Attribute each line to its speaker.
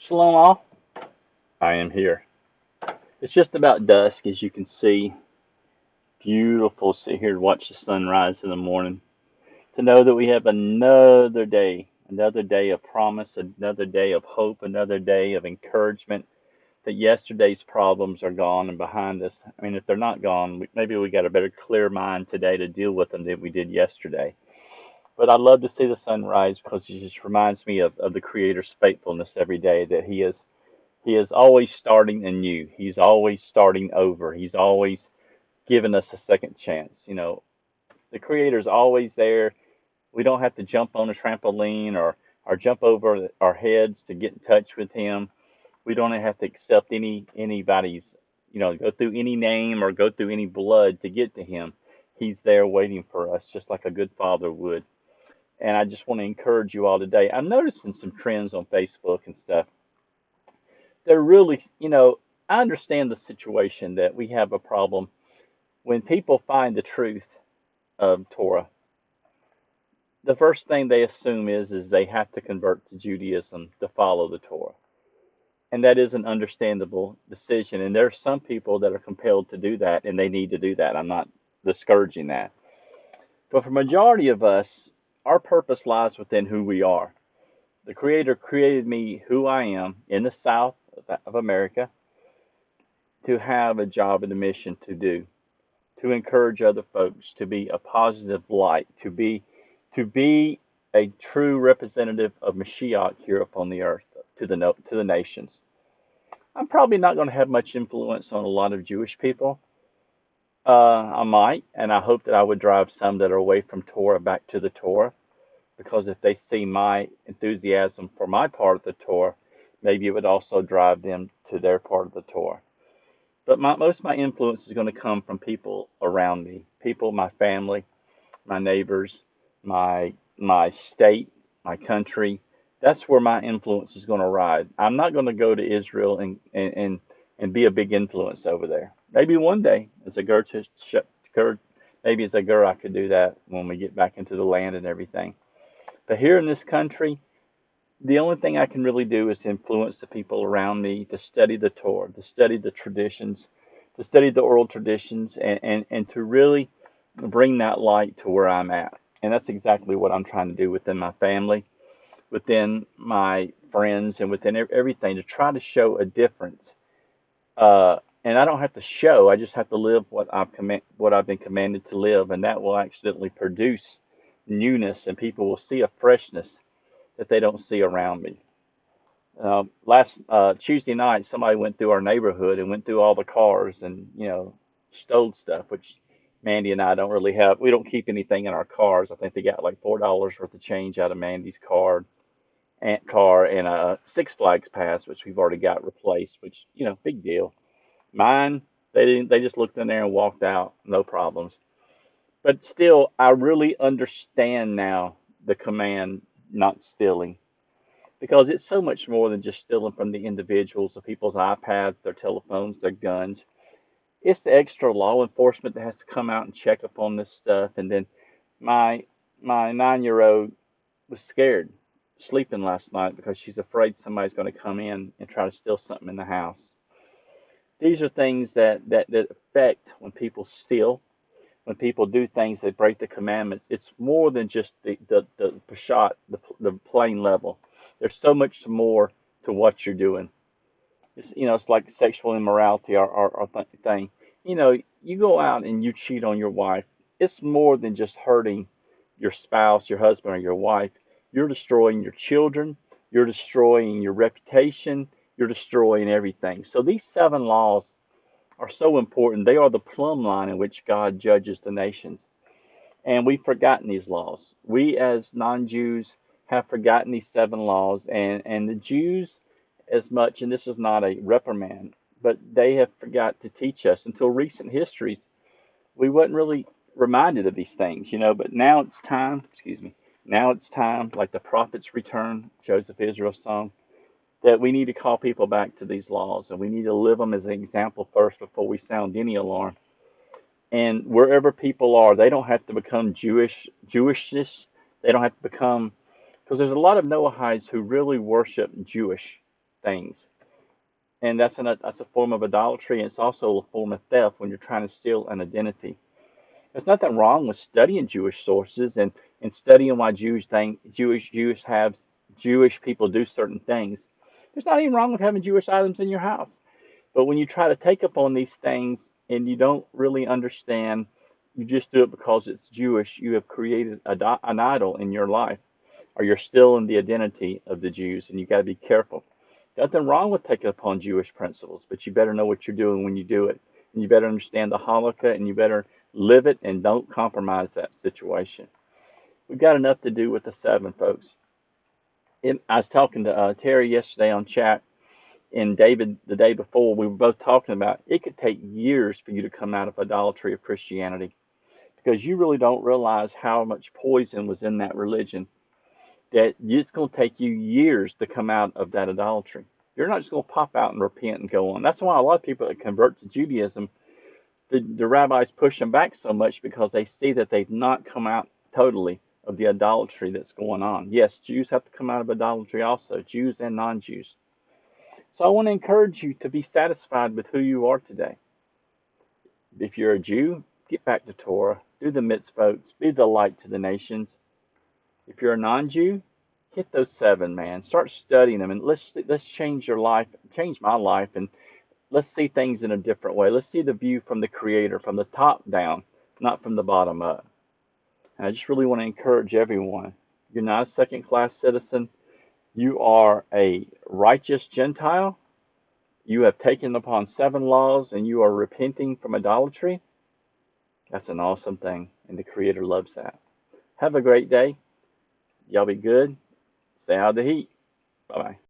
Speaker 1: Shalom all. I am here. It's just about dusk, as you can see. Beautiful to sit here to watch the sunrise in the morning. To know that we have another day of promise, another day of hope, another day of encouragement. That yesterday's problems are gone and behind us. I mean, if they're not gone, maybe we got a better, clear mind today to deal with them than we did yesterday. But I love to see the sunrise because it just reminds me of the Creator's faithfulness every day. That He is always starting anew. He's always starting over. He's always giving us a second chance. The Creator's always there. We don't have to jump on a trampoline or jump over our heads to get in touch with Him. We don't have to accept anybody's, go through any name or go through any blood to get to Him. He's there waiting for us, just like a good father would. And I just want to encourage you all today. I'm noticing some trends on Facebook and stuff. They're really, I understand the situation that we have a problem when people find the truth of Torah. The first thing they assume is they have to convert to Judaism to follow the Torah, and that is an understandable decision. And there are some people that are compelled to do that, and they need to do that. I'm not discouraging that, but for majority of us, our purpose lies within who we are. The Creator created me who I am in the South of America to have a job and a mission to do, to encourage other folks, to be a positive light, to be a true representative of Mashiach here upon the earth to the nations. I'm probably not going to have much influence on a lot of Jewish people. I might, and I hope that I would drive some that are away from Torah back to the Torah, because if they see my enthusiasm for my part of the Torah, maybe it would also drive them to their part of the Torah. But most of my influence is going to come from people around me, people, my family, my neighbors, my state, my country. That's where my influence is going to ride. I'm not going to go to Israel and be a big influence over there. Maybe one day, as a maybe as a girl, I could do that when we get back into the land and everything. But here in this country, the only thing I can really do is influence the people around me to study the Torah, to study the traditions, to study the oral traditions, and to really bring that light to where I'm at. And that's exactly what I'm trying to do within my family, within my friends, and within everything, to try to show a difference. And I don't have to show; I just have to live what I've been commanded to live, and that will accidentally produce newness, and people will see a freshness that they don't see around me. Last Tuesday night, somebody went through our neighborhood and went through all the cars and stole stuff, which Mandy and I don't really have. We don't keep anything in our cars. I think they got like $4 worth of change out of Mandy's car, and a Six Flags pass, which we've already got replaced. Which big deal. Mine, they didn't. They just looked in there and walked out, no problems. But still, I really understand now the command not stealing, because it's so much more than just stealing from the individuals, the people's iPads, their telephones, their guns. It's the extra law enforcement that has to come out and check up on this stuff. And then my my 9-year-old was scared sleeping last night because she's afraid somebody's going to come in and try to steal something in the house. These are things that affect when people steal, when people do things that break the commandments. It's more than just the peshat, the plain level. There's so much more to what you're doing. It's like sexual immorality or thing. You go out and you cheat on your wife. It's more than just hurting your spouse, your husband, or your wife. You're destroying your children. You're destroying your reputation. You're destroying everything. So these 7 laws are so important. They are the plumb line in which God judges the nations. And we've forgotten these laws. We, as non Jews, have forgotten these 7 laws. And the Jews, as much, and this is not a reprimand, but they have forgot to teach us until recent histories. We wasn't really reminded of these things. But now it's time, excuse me, now it's time, like the prophet's return, Joseph Israel's song, that we need to call people back to these laws, and we need to live them as an example first before we sound any alarm. And wherever people are, they don't have to become Jewishness. They don't have to become, because there's a lot of Noahides who really worship Jewish. things. And that's a form of idolatry. And it's also a form of theft when you're trying to steal an identity. There's nothing wrong with studying Jewish sources and studying why Jewish have Jewish people do certain things. There's not even wrong with having Jewish items in your house. But when you try to take up on these things and you don't really understand, you just do it because it's Jewish, you have created an idol in your life, or you're still in the identity of the Jews, and you got to be careful. Nothing wrong with taking upon Jewish principles, but you better know what you're doing when you do it. And you better understand the halakha, and you better live it and don't compromise that situation. We've got enough to do with the seven, folks. I was talking to Terry yesterday on chat, and David the day before. We were both talking about it could take years for you to come out of idolatry of Christianity because you really don't realize how much poison was in that religion, that it's going to take you years to come out of that idolatry. You're not just going to pop out and repent and go on. That's why a lot of people that convert to Judaism, the rabbis push them back so much because they see that they've not come out totally of the idolatry that's going on. Yes, Jews have to come out of idolatry also, Jews and non-Jews. So I want to encourage you to be satisfied with who you are today. If you're a Jew, get back to Torah, do the mitzvot, be the light to the nations. If you're a non-Jew, hit those seven, man. Start studying them, and let's change your life, change my life, and let's see things in a different way. Let's see the view from the Creator, from the top down, not from the bottom up. And I just really want to encourage everyone. You're not a second-class citizen. You are a righteous Gentile. You have taken upon seven laws and you are repenting from idolatry. That's an awesome thing, and the Creator loves that. Have a great day. Y'all be good. Stay out of the heat. Bye bye.